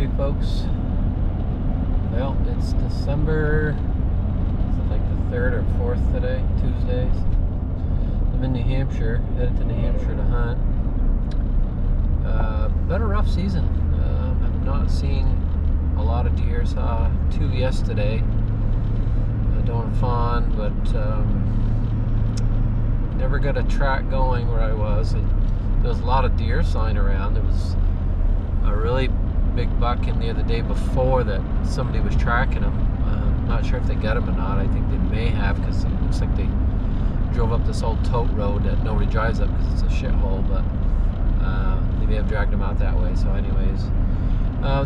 Hey folks, well it's December, is it like the 3rd or 4th today, Tuesdays. I'm in New Hampshire, headed to New Hampshire to hunt. Been a rough season. I've not seen a lot of deer. Saw 2 yesterday, doe and fawn, but never got a track going where I was. There was a lot of deer sign around. There was a really big buck in there the day before that somebody was tracking him. Not sure if they got him or not. I think they may have, because it looks like they drove up this old tote road that nobody drives up because it's a shithole, but they may have dragged him out that way. So anyways,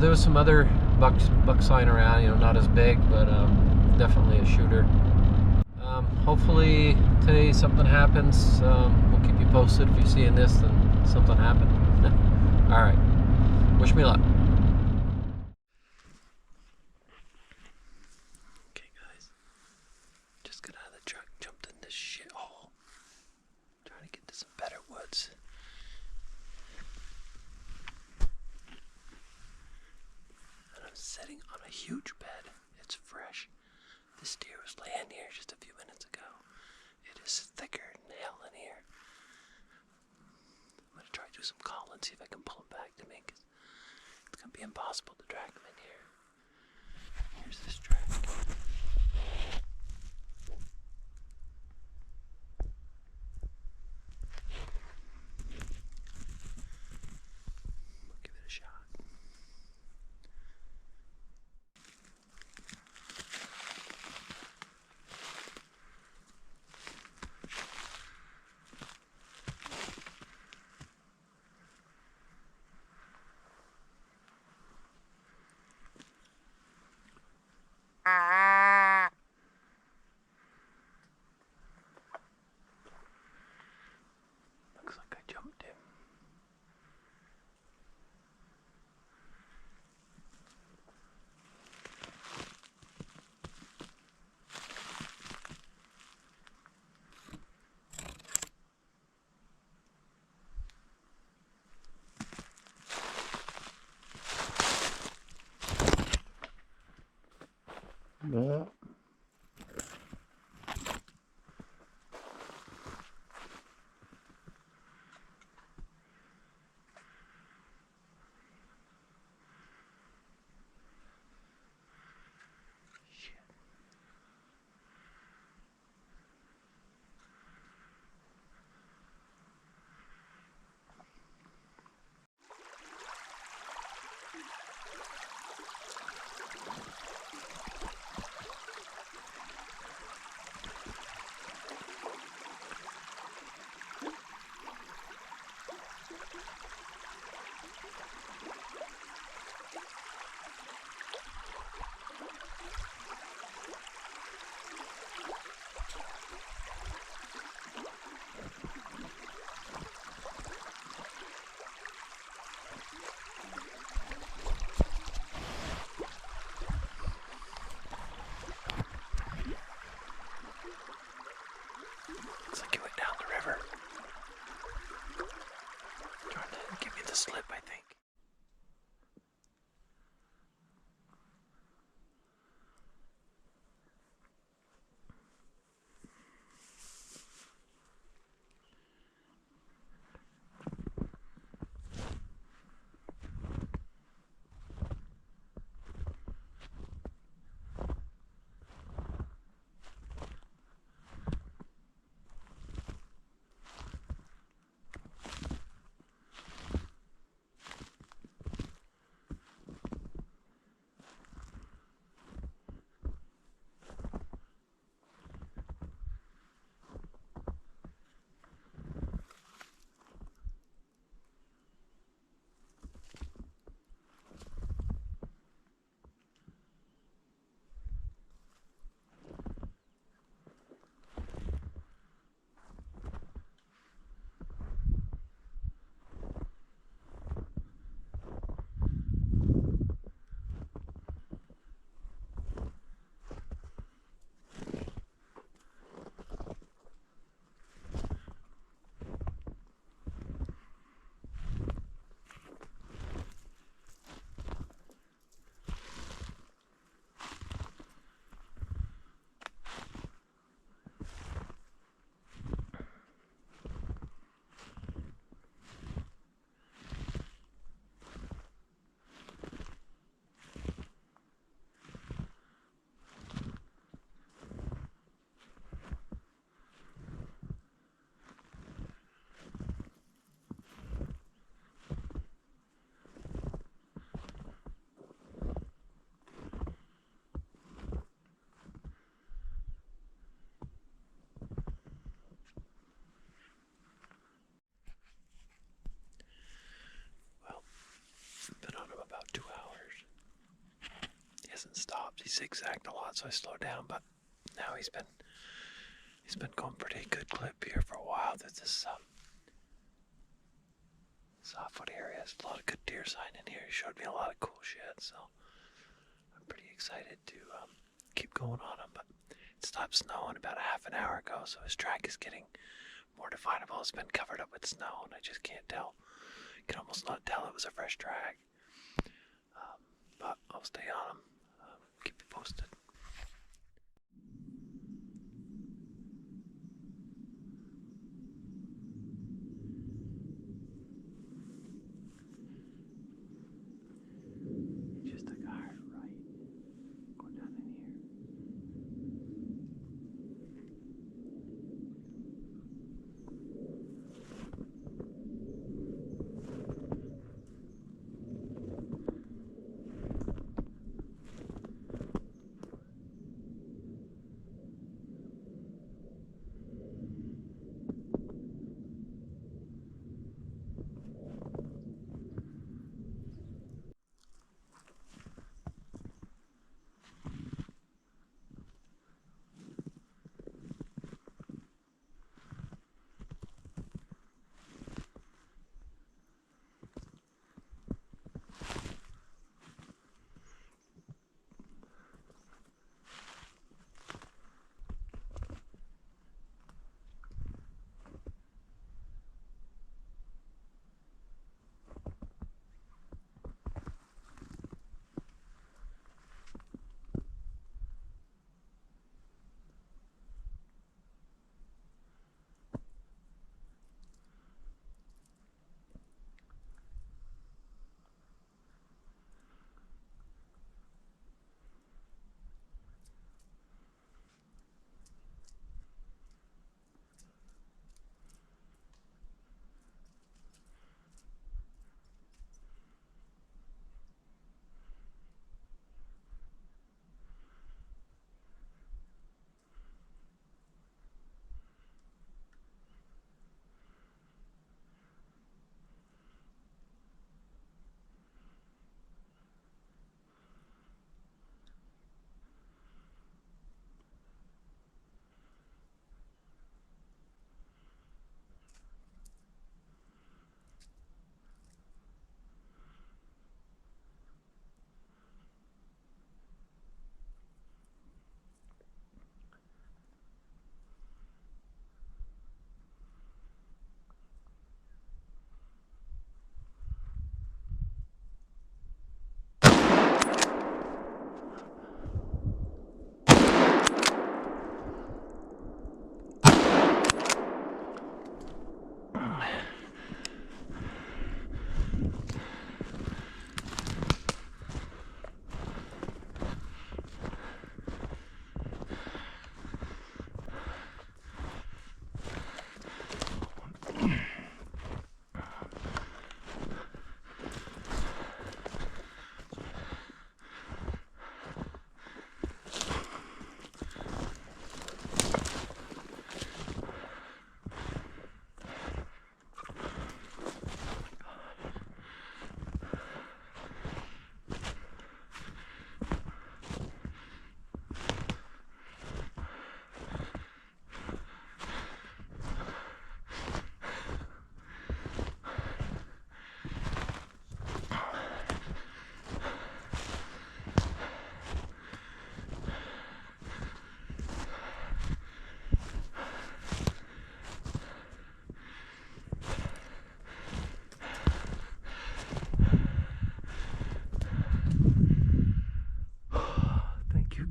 there was some other buck sign around, not as big, but definitely a shooter. Hopefully today something happens. We'll keep you posted. If you're seeing this, then something happened. All right. Wish me luck. Okay, guys. Just got out of the truck, jumped in this shithole. Trying to get to some better woods. And I'm sitting on a huge bed. It's fresh. This deer was laying here just a few minutes ago. It is thicker than hell in here. I'm going to try to do some calling, see if I can pull him back to me. It's going to be impossible to drag him in here. Here's this track. We'll give it a shot. Looks like I jumped him. Yeah. Looks like he went down the river. Trying to give me the slip, I think. zigzagged a lot, so I slowed down. But now he's been going pretty good clip here for a while. There's this softwood area. There's a lot of good deer sign in here. He showed me a lot of cool shit, so I'm pretty excited to keep going on him. But it stopped snowing about a half an hour ago, so his track is getting more definable. It's been covered up with snow, and I just can't tell. You can almost not tell it was a fresh track. But I'll stay on him. Keep you posted. Just took a hard right, going down in here.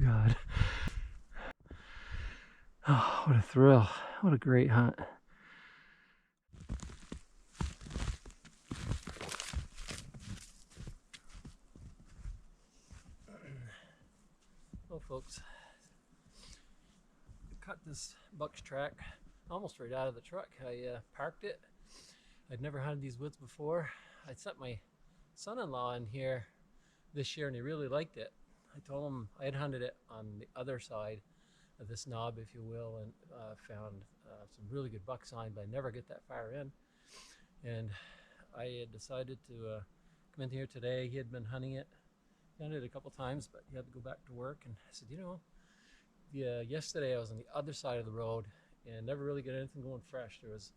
God. Oh, what a thrill. What a great hunt. Well, folks, cut this buck's track almost right out of the truck. I parked it. I'd never hunted these woods before. I sent my son-in-law in here this year and he really liked it. I told him I had hunted it on the other side of this knob, if you will, and found some really good buck sign, but I never get that far in. And I had decided to come in here today. He had been hunting it Done it a couple times, but he had to go back to work. And I said, you know, yesterday I was on the other side of the road and never really got anything going fresh. There was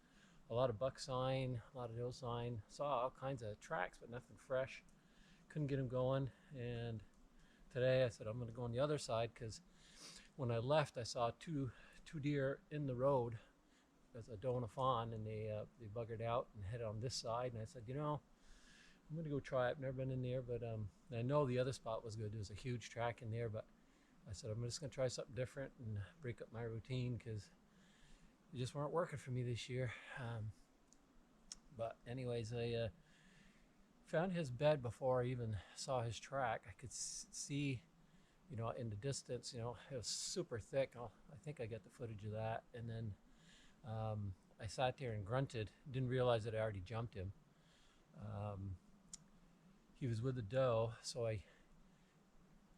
a lot of buck sign, a lot of doe sign. Saw all kinds of tracks, but nothing fresh. Couldn't get them going. And today I said I'm going to go on the other side, because when I left I saw two deer in the road. There's a doe and a fawn, and they buggered out and headed on this side. And I said, you know, I'm going to go try it. I've never been in there, but I know the other spot was good. There was a huge track in there, but I said I'm just going to try something different and break up my routine, because they just weren't working for me this year. But anyways, I found his bed before I even saw his track. I could see, you know, in the distance, you know, it was super thick. I think I got the footage of that. And then I sat there and grunted, didn't realize that I already jumped him. He was with the doe, so I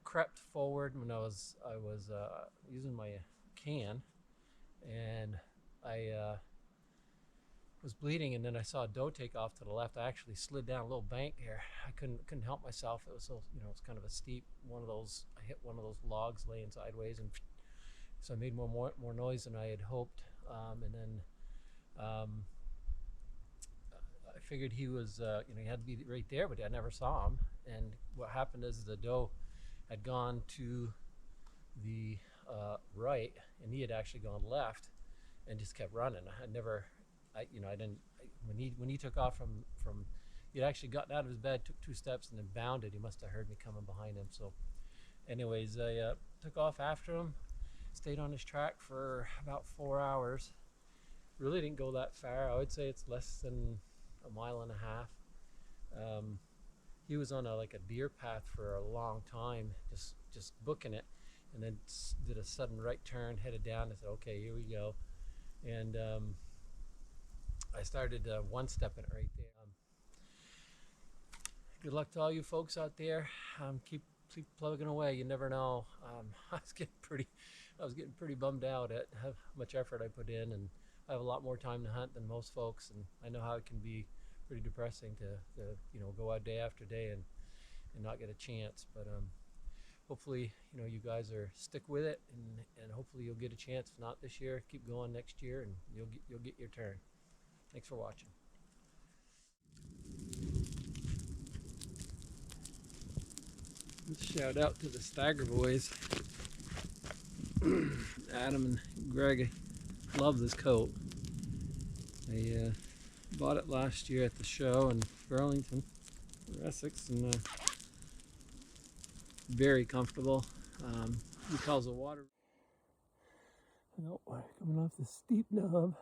crept forward when I was using my can, and I was bleeding, and then I saw a doe take off to the left. I actually slid down a little bank here. I couldn't help myself. It was so, you know, it's kind of a steep one of those. I hit one of those logs laying sideways, and so I made more noise than I had hoped. And then I figured he was, you know, he had to be right there, but I never saw him. And what happened is the doe had gone to the right, and he had actually gone left, and just kept running. When he took off from, he'd actually gotten out of his bed, took 2 steps, and then bounded. He must have heard me coming behind him. So, anyways, I took off after him, stayed on his track for about 4 hours. Really didn't go that far. I would say it's less than a mile and a half. He was on a deer path for a long time, just booking it, and then did a sudden right turn, headed down. I said, okay, here we go. And I started one-stepping it right there. Good luck to all you folks out there. Keep plugging away. You never know. I was getting pretty bummed out at how much effort I put in, and I have a lot more time to hunt than most folks, and I know how it can be pretty depressing to you know, go out day after day and not get a chance. But hopefully, you know, you guys stick with it, and hopefully you'll get a chance. If not this year, keep going next year, and you'll get your turn. Thanks for watching. Shout out to the Stagger boys. Adam and Greg, I love this coat. I bought it last year at the show in Burlington, Essex, and very comfortable. Because of water. Oh, coming off the steep knob,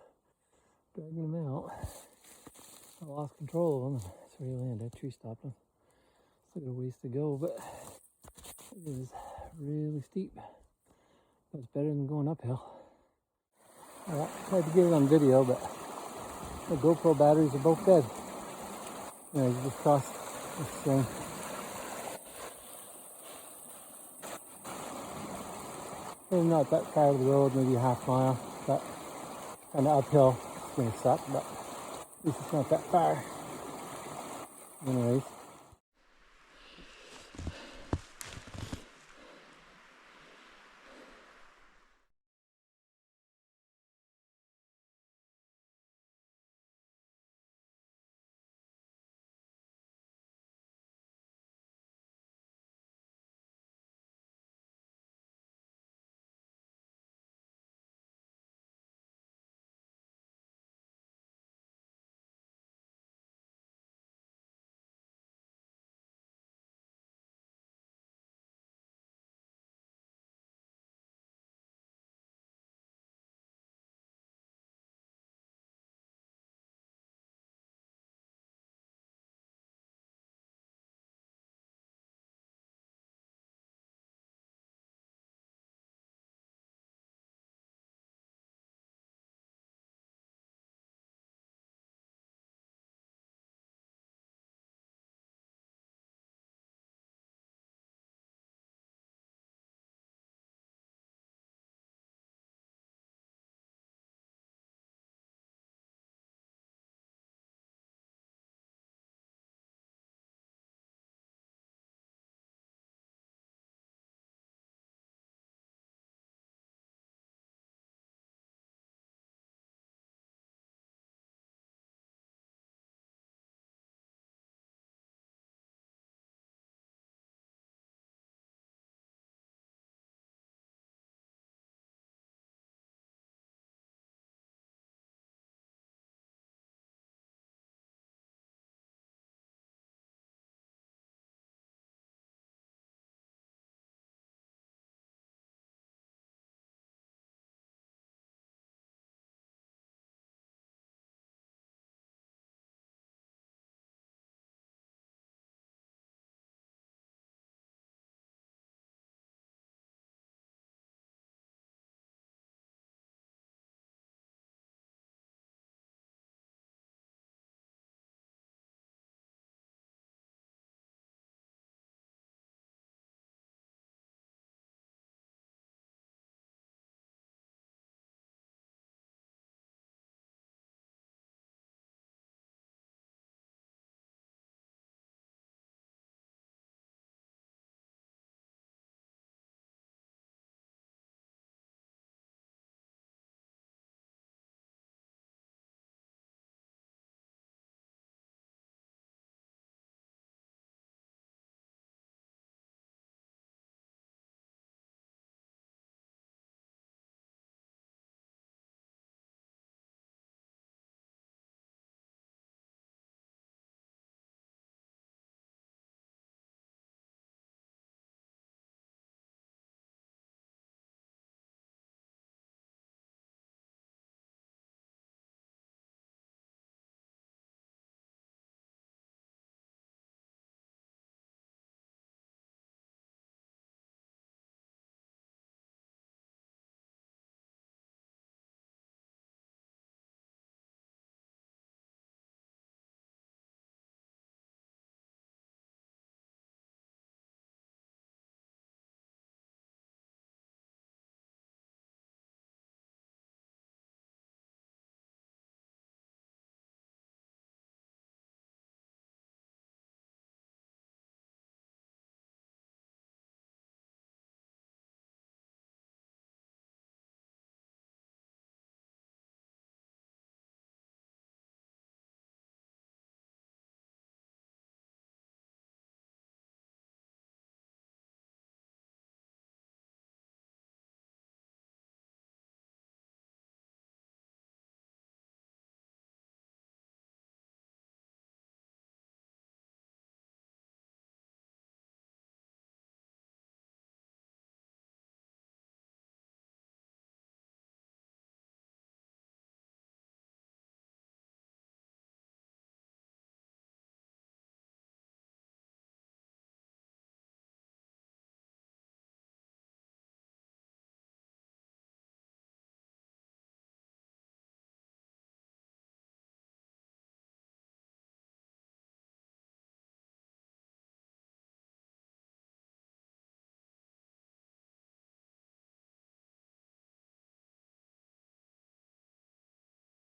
dragging them out. I lost control of them. That's where he landed. Tree stopped him. Still got a ways to go, but it is really steep. That's better than going uphill. I tried to get it on video, but the GoPro batteries are both dead. Yeah, you just crossed this thing. It's not that far of the road, maybe a half mile, but kind of uphill. It's going to suck, but at least it's not that far. Anyways.